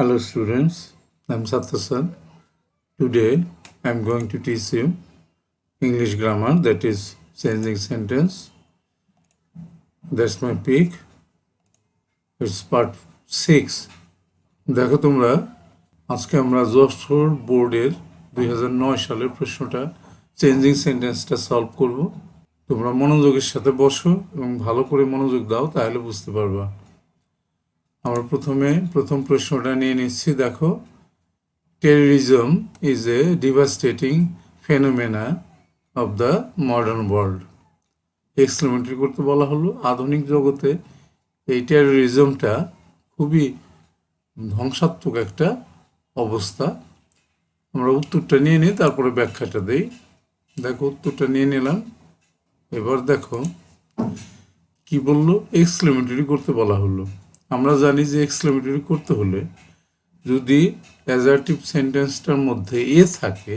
Hello students, I'm Satya sir. Today I'm going to teach you English grammar, that is changing sentence. That's my pick. It's part 6. দেখো তোমরা আজকে আমরা যশোর বোর্ডের 2009 সালের প্রশ্নটা changing সেন্টেন্সটা সলভ করব। তোমরা মনোযোগের সাথে বসো এবং ভালো করে মনোযোগ দাও, তাহলে বুঝতে পারবা। আমরা প্রথম প্রশ্নটা নিয়ে নিচ্ছি। দেখো, terrorism is a devastating phenomena of the modern world. Exclamatory করতে বলা হলো, আধুনিক জগতে এই টেরোরিজমটা খুবই ধ্বংসাত্মক একটা অবস্থা। আমরা উত্তরটা নিয়ে নিই, তারপরে ব্যাখ্যাটা দেই। দেখো, উত্তরটা নিয়ে নিলাম। এবার দেখো কি বললো, এক্সক্লেমেটরি করতে বলা হলো। আমরা জানি যে এক্সক্লেমেটরি করতে হলে যদি অ্যাজারটিভ সেন্টেন্সটার মধ্যে এ থাকে,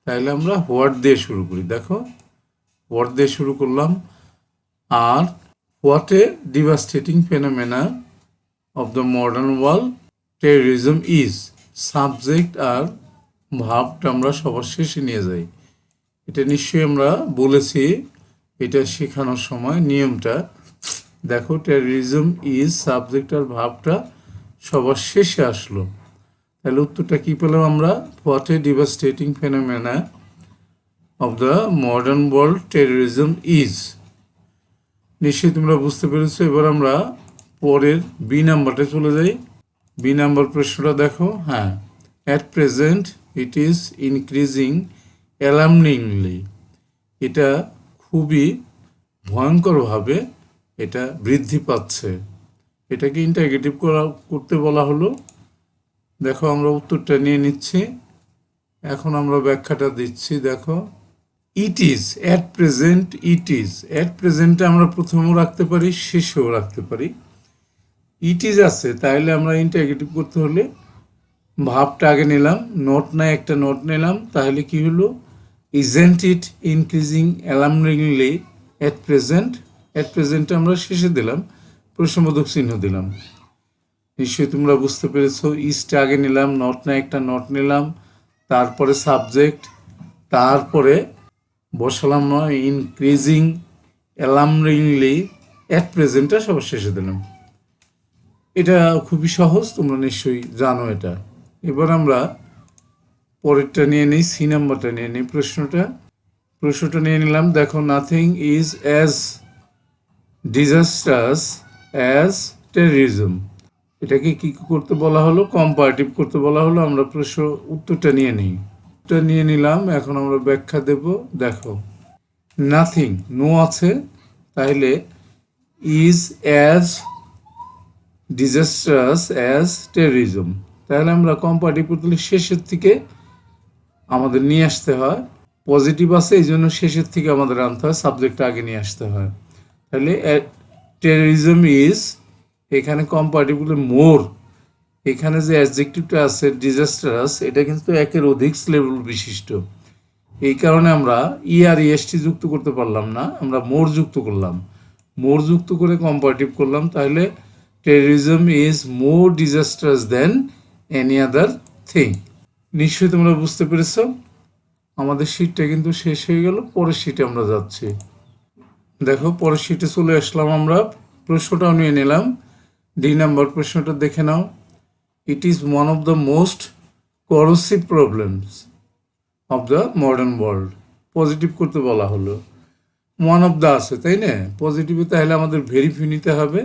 তাহলে আমরা হোয়াট দিয়ে শুরু করি। দেখো, হোয়াট দিয়ে শুরু করলাম। আর what a devastating phenomena of the modern world terrorism is, subject আর ভাবটা আমরা সবার শেষে নিয়ে যাই। এটা নিশ্চয়ই আমরা বলেছি এটা শেখানোর সময় নিয়মটা। দেখো, টেরোরিজম ইজ, সাবজেক্ট আর ভাবটা সবার শেষে আসলো। তাহলে উত্তরটা কি পেলাম আমরা? What a devastating phenomena of the modern world terrorism is. নিশ্চয়ই তোমরা বুঝতে পেরেছো। এবার আমরা পরের বি নাম্বারটা চলে যাই। বি নাম্বার প্রশ্নটা দেখো। হ্যাঁ, at present it is increasing alarmingly. এটা খুবই ভয়ঙ্করভাবে এটা বৃদ্ধি পাচ্ছে। এটাকে ইন্টারগেটিভ করতে বলা হলো। দেখো, আমরা উত্তরটা নিয়ে নিচ্ছি, এখন আমরা ব্যাখ্যাটা দিচ্ছি। দেখো, it is, at present it is. At প্রেজেন্টে আমরা প্রথমেও রাখতে পারি, শেষেও রাখতে পারি। ইট ইজ আছে, তাহলে আমরা ইন্টারগেটিভ করতে হলে ভাবটা আগে নিলাম, নোট নাই একটা নোট নিলাম, তাহলে কি হলো? Isn't it increasing alarmingly at present. At প্রেজেন্টে আমরা শেষে দিলাম, প্রশ্নবোধক চিহ্ন দিলাম। নিশ্চয়ই তোমরা বুঝতে পেরেছো। ইজটা আগে নিলাম, নট না একটা নট নিলাম, তারপরে সাবজেক্ট, তারপরে বসালাম ইনক্রিজিং অ্যালার্মিংলি অ্যাট প্রেজেন্টটা সবার শেষে দিলাম। এটা খুবই সহজ, তোমরা নিশ্চয়ই জানো এটা। এবার আমরা পরেরটা নিয়ে নিই, সি নাম্বারটা নিয়ে নিই। প্রশ্নটা নিয়ে নিলাম। দেখো, nothing is as disastrous as terrorism. এটাকে কি করতে বলা হলো? কম্পারেটিভ করতে বলা হলো। আমরা উত্তরটা নিয়ে নিই। উত্তরটা নিয়ে নিলাম, এখন আমরা ব্যাখ্যা দেব। দেখো, নাথিং, নো আছে, তাহলে is as disastrous as terrorism. তাহলে আমরা কম্পারেটিভ করতে হলে শেষের থেকে আমাদের নিয়ে আসতে হয়। পজিটিভ আছে, এই জন্য শেষের থেকে আমাদের আনতে হয়, সাবজেক্টটা আগে নিয়ে আসতে হয়। তাহলে টেররিজম ইজ, এখানে কম্পারেটিভলি মোর, এখানে যে অ্যাডজেক্টিভটা আছে ডিজাস্টারাস, এটা কিন্তু একের অধিক লেভেল বিশিষ্ট। এই কারণে আমরা ই আর ইএসটি যুক্ত করতে পারলাম না, আমরা মোর যুক্ত করলাম। মোর যুক্ত করে কম্পারেটিভ করলাম, তাহলে terrorism is more disastrous than any other thing. নিশ্চয়ই তোমরা বুঝতে পেরেছ। আমাদের শীটটা কিন্তু শেষ হয়ে গেল, পরের শীটে আমরা যাচ্ছি। দেখো, পরের শীটে চলে আসলাম। আমরা প্রশ্নটাও নিয়ে নিলাম। ডি নাম্বার প্রশ্নটা দেখে নাও। It is one of the most corrosive problems of the modern world. Positive করতে বলা হলো, ওয়ান অফ দ্য আছে, তাই না? পজিটিভে তাহলে আমাদের ভেরিফাই নিতে হবে।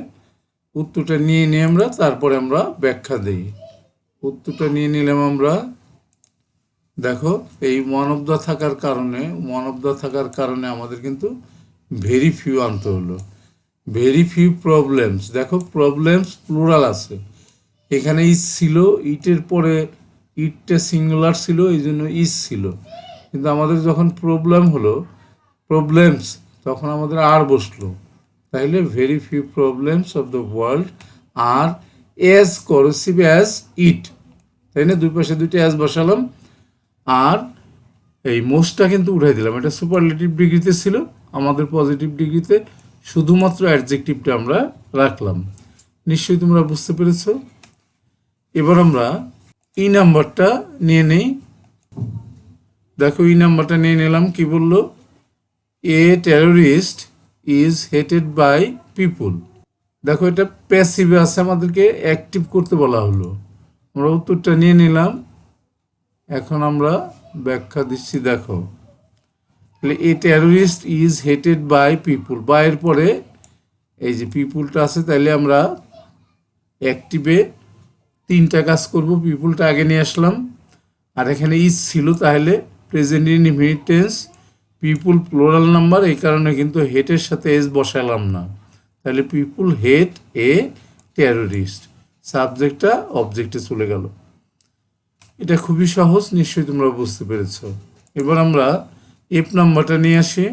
উত্তরটা নিয়ে নিয়ে আমরা তারপরে আমরা ব্যাখ্যা দিই। উত্তরটা নিয়ে নিলাম আমরা। দেখো, এই ওয়ান অফ দ্য থাকার কারণে আমাদের কিন্তু ভেরি ফিউ আনতে হলো। Very few problems. দেখো, প্রবলেমস প্লুরাল আছে, এখানে ইজ ছিল, ইটের পরে ইটটা সিঙ্গুলার ছিল, এই জন্য ইজ ছিল। কিন্তু আমাদের যখন প্রবলেমস, তখন আমাদের আর বসলো। তাইলে very few problems of the world are as corrosive as it, তাই না? দুই পাশে দুইটা অ্যাজ বসালাম, আর এই মোস্টটা কিন্তু উঠাই দিলাম। এটা সুপারলেটিভ ডিগ্রিতে ছিল, আমাদের পজিটিভ ডিগ্রিতে শুধুমাত্র অ্যাডজেক্টিভটা আমরা রাখলাম। নিশ্চয়ই তোমরা বুঝতে পেরেছো। এবার আমরা ই নাম্বারটা নিয়ে নেই। দেখো ই নাম্বারটা নিয়ে নিলাম। কি বললো? A terrorist is hated by people. দেখো এটা প্যাসিভে আছে, আমাদেরকে অ্যাক্টিভ করতে বলা হলো। আমরা উত্তরটা নিয়ে নিলাম। এখন আমরা ব্যাখ্যা দিচ্ছি। দেখো a terrorist is hated by people, বাইয়ের পরে এই যে পিপুলটা আছে, তাইলে আমরা অ্যাক্টিভে তিনটা কাজ করব। পিপুলটা আগে নিয়ে আসলাম, আর এখানে ইজ ছিল, তাহলে প্রেজেন্ট ইনডিফিনিট টেন্স, পিপুল প্লোরাল নাম্বার, এই কারণে কিন্তু হেটের সাথে এস বসালাম না। তাহলে পিপুল হেট এ টেরোরিস্ট, সাবজেক্টটা অবজেক্টে চলে গেল। এটা খুবই সহজ, নিশ্চয়ই তোমরা বুঝতে পেরেছ। এবার আমরা এফ নাম্বারটা নিয়ে আসি।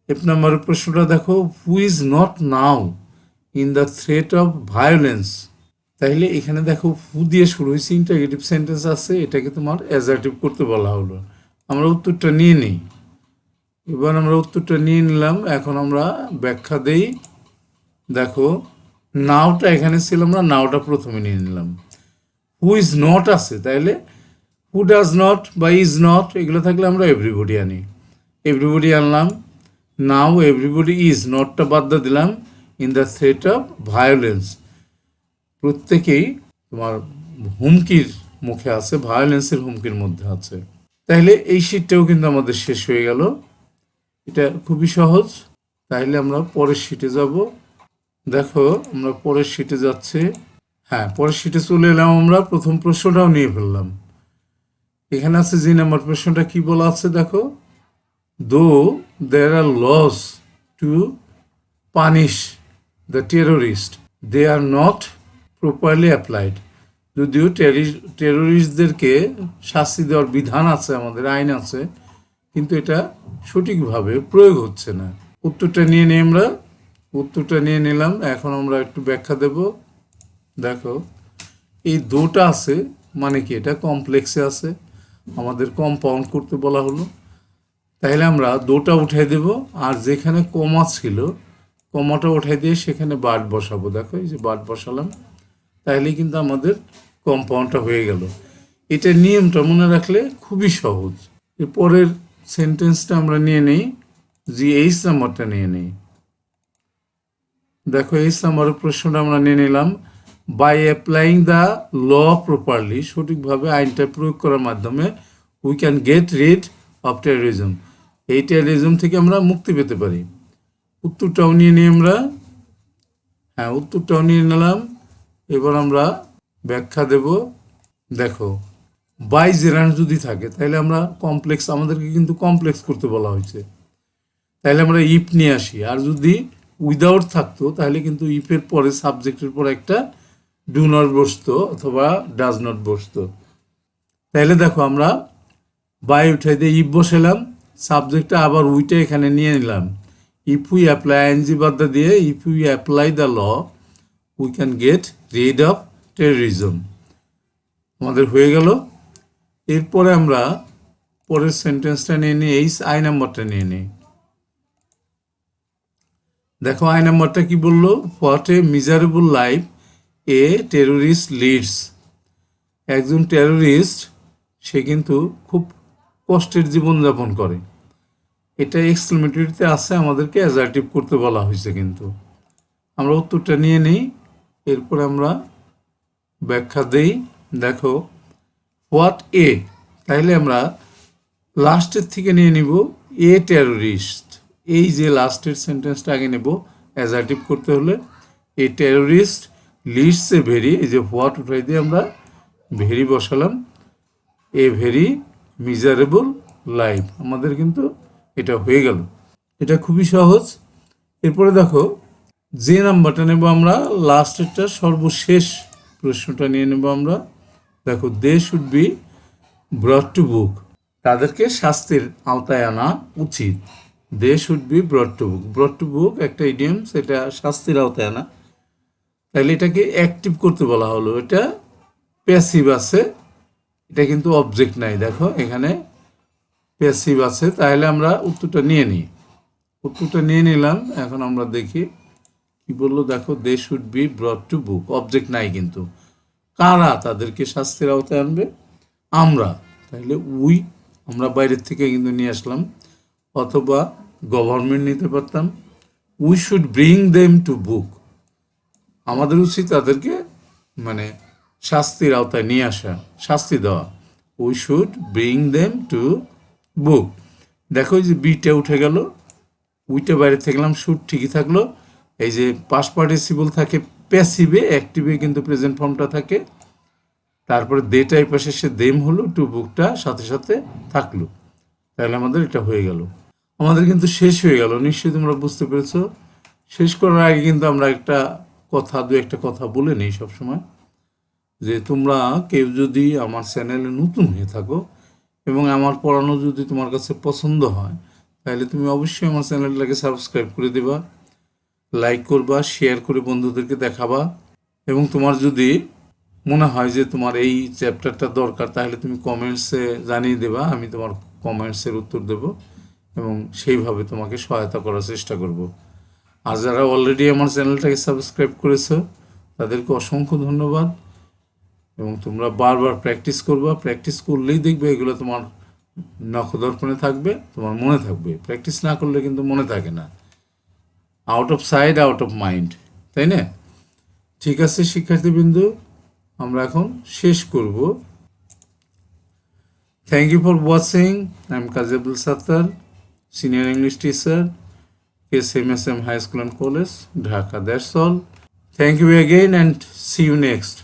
এফ নাম্বারের প্রশ্নটা দেখো, who is not now in the threat of violence. তাইলে এখানে দেখো হু দিয়ে শুরু হয়েছে, ইন্টারগেটিভ সেন্টেন্স আছে, এটাকে তোমার অ্যাজার্টিভ করতে বলা হলো। আমরা উত্তরটা নিয়ে নিই। এবার আমরা উত্তরটা নিয়ে নিলাম। এখন আমরা ব্যাখ্যা দেই। দেখো নাওটা এখানে ছিল, আমরা নাওটা প্রথমে নিয়ে নিলাম। হু ইজ নট আছে, তাইলে হু ডাজ নট বা ইজ নট এগুলো থাকলে আমরা এভরিবডি আনি, এভরিবডি আনলাম। নাও এভরিবডি ইজ, নটটা বাদ দিয়ে দিলাম। In the threat of violence, প্রত্যেকেই তোমার হুমকির মুখে আছে, ভায়োলেন্সের হুমকির মধ্যে আছে। তাইলে এই শীটটাও কিন্তু আমাদের শেষ হয়ে গেল। এটা খুবই সহজ। তাইলে আমরা পরের শীটে যাব। দেখো আমরা পরের শীটে যাচ্ছি। হ্যাঁ, পরের শীটে চলে এলাম। আমরা প্রথম প্রশ্নটাও নিয়ে ফেললাম। এখানে আছে জি নাম্বার প্রশ্নটা কি বলা আছে দেখো, though there are laws to punish the terrorist, they are not properly applied. যদিও টেরোরিস্টদেরকে শাস্তি দেওয়ার বিধান আছে, আমাদের আইন আছে, কিন্তু এটা সঠিকভাবে প্রয়োগ হচ্ছে না। উত্তরটা নিয়ে নিই আমরা। উত্তরটা নিয়ে নিলাম। এখন আমরা একটু ব্যাখ্যা দেব। দেখো এই দুটা আছে মানে কি, এটা কমপ্লেক্সে আছে, আমাদের কম্পাউন্ড করতে বলা হলো। তাহলে আমরা দুটা উঠাই দেব, আর যেখানে কমা ছিল কমাটা উঠাই দিয়ে সেখানে বাদ বসাবো। দেখো এই যে বাদ বসালাম, তাহলে কিন্তু আমাদের কম্পাউন্ডটা হয়ে গেল। এটা নিয়মটা মনে রাখলে খুবই সহজ। এর পরের সেন্টেন্সটা আমরা নিয়ে নেই, জি এইচ নাম্বারটা নিয়ে নেই। দেখো এইচ নাম্বারের প্রশ্নটা আমরা নিয়ে নিলাম। By applying the law properly, সঠিকভাবে আইনটা প্রয়োগ করার মাধ্যমে we can get rid of terrorism, এই টেরোরিজম থেকে আমরা মুক্তি পেতে পারি। উত্তরটাও নিয়ে নিই আমরা। হ্যাঁ, উত্তরটাও নিয়ে নিলাম। এবার আমরা ব্যাখ্যা দেব। দেখো বাই জেরান যদি থাকে তাহলে আমরা কমপ্লেক্স, আমাদেরকে কিন্তু কমপ্লেক্স করতে বলা হয়েছে, তাহলে আমরা ইফ নিয়ে আসি। আর যদি উইদাউট থাকতো তাহলে কিন্তু ইফের পরে সাবজেক্টের পরে একটা ডু নট বসতো অথবা ডাজ নট বসতো। তাহলে দেখো আমরা বাই উঠাই দিয়ে ইফ বসালাম, সাবজেক্টটা আবার উইটা এখানে নিয়ে নিলাম। ইফ উই অ্যাপ্লাই এনজি বাদ দিয়ে if we apply the law we can get rid of terrorism, আমাদের হয়ে গেল। এরপরে আমরা পরের সেন্টেন্সটা নিয়ে নিই, এই আই নাম্বারটা নিয়ে নিই। দেখো আই নাম্বারটা কি বললো, what a miserable life a terrorist leads. একজন টেরোরিস্ট সে কিন্তু খুব কষ্টের জীবনযাপন করে। এটা এক্সক্লেমেটরিতে আছে, আমাদেরকে অ্যাজার্টিভ করতে বলা হয়েছে। কিন্তু আমরা উত্তরটা নিয়ে নিই, এরপরে আমরা ব্যাখ্যা দেই। দেখো হোয়াট এ, তাইলে আমরা লাস্টের থেকে নিয়ে নিব এ টেরোরিস্ট। এই যে লাস্টের সেন্টেন্সটা আগে নেব অ্যাজার্টিভ করতে হলে। এ টেরোরিস্ট লিডস এ ভেরি, এই যে হোয়াট উঠাই দিয়ে আমরা ভেরি বসালাম, এ ভেরি মিজারেবল লাইফ, আমাদের কিন্তু এটা হয়ে গেল। এটা খুবই সহজ। এরপরে দেখো যে নাম্বারটা নেব আমরা, লাস্টেরটা সর্বশেষ প্রশ্নটা নিয়ে নেব আমরা। দেখো they should be brought to book, তাদেরকে শাস্তির আওতায় আনা উচিত। They should be brought to book, brought to book একটা ইডিয়ম, সেটা শাস্তির আওতায় আনা। তাহলে এটাকে অ্যাক্টিভ করতে বলা হলো, এটা প্যাসিভ আছে, এটা কিন্তু অবজেক্ট নাই। দেখো এখানে প্যাসিভ আছে, তাহলে আমরা উত্তরটা নিয়ে নিই। উত্তরটা নিয়ে নিলাম। এখন আমরা দেখি কি বললো। দেখো they should be brought to book, object নাই কিন্তু, কারা তাদেরকে শাস্তির আওতায় আনবে? আমরা। তাহলে আমরা বাইরের থেকে কিন্তু নিয়ে আসলাম, অথবা গভর্নমেন্ট নিতে পারতাম। We should bring them to book, আমাদের উচিত তাদেরকে মানে শাস্তির আওতায় নিয়ে আসা, শাস্তি দেওয়া। We should bring them to book. দেখো যে বিটা উঠে গেল, উইটা বাইরে থাকলাম, শুড ঠিকই থাকলো। এই যে পাস্ট পার্টিসিপল থাকে প্যাসিভে, অ্যাক্টিভে কিন্তু প্রেজেন্ট ফর্মটা থাকে। তারপরে দেটা এই পাশে সে দেম হলো, টু বুকটা সাথে সাথে থাকলো। তাহলে আমাদের এটা হয়ে গেল। আমাদের কিন্তু শেষ হয়ে গেল, নিশ্চয়ই তোমরা বুঝতে পেরেছো। শেষ করার আগে কিন্তু আমরা দু একটা কথা বলে নিই সবসময়, যে তোমরা কেউ যদি আমার চ্যানেলে নতুন হয়ে থাকো এবং আমার পড়ানো যদি তোমার কাছে পছন্দ হয়, তাহলে তুমি অবশ্যই আমার চ্যানেলটাকে সাবস্ক্রাইব করে দেবা, লাইক করবা, শেয়ার করে বন্ধুদেরকে দেখাবা। এবং তোমার যদি মনে হয় যে তোমার এই চ্যাপ্টারটা দরকার, তাহলে তুমি কমেন্টসে জানিয়ে দেবা, আমি তোমার কমেন্টসের উত্তর দেব এবং সেইভাবে তোমাকে সহায়তা করার চেষ্টা করব। আর যারা অলরেডি আমার চ্যানেলটাকে সাবস্ক্রাইব করেছো, তাদেরকে অসংখ্য ধন্যবাদ। এবং তোমরা বারবার প্র্যাকটিস করবা, প্র্যাকটিস করলেই দেখবে এগুলো তোমার নখদর্পণে থাকবে, তোমার মনে থাকবে। প্র্যাকটিস না করলে কিন্তু মনে থাকে না। Out of sight, out of mind, তাই না? ঠিক আছে শিক্ষার্থীবৃন্দ, আমরা এখন শেষ করব। Thank you for watching. I am Kazi Abdul Sattar, senior English teacher, KSMSM High School and College, Dhaka. That's all. Thank you again and see you next.